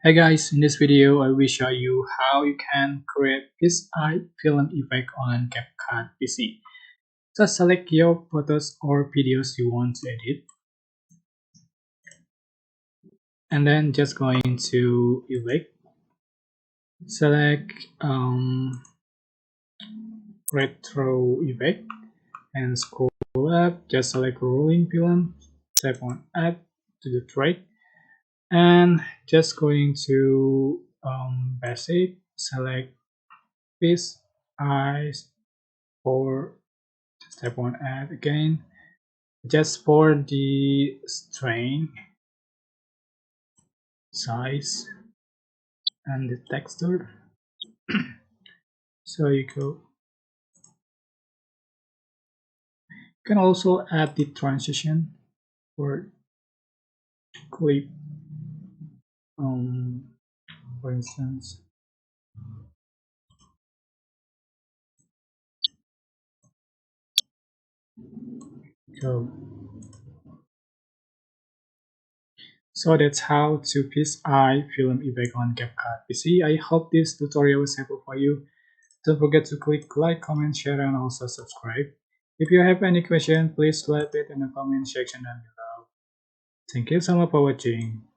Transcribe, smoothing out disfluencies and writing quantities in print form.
Hey guys, in this video I will show you how you can create this eye film effect on CapCut PC. Just select your photos or videos you want to edit and then just go into effect, select retro effect and scroll up, just select rolling film, tap on add to the track and just going to basic, select face, eyes, or step on add again just for the strain size and the texture. So you can also add the transition for clip, um for instance. So that's how to piece eye film effect on CapCut PC. I hope this tutorial was helpful for you. Don't forget to click like, comment, share, and also subscribe. If you have any question, please leave it in the comment section down below. Thank you so much for watching.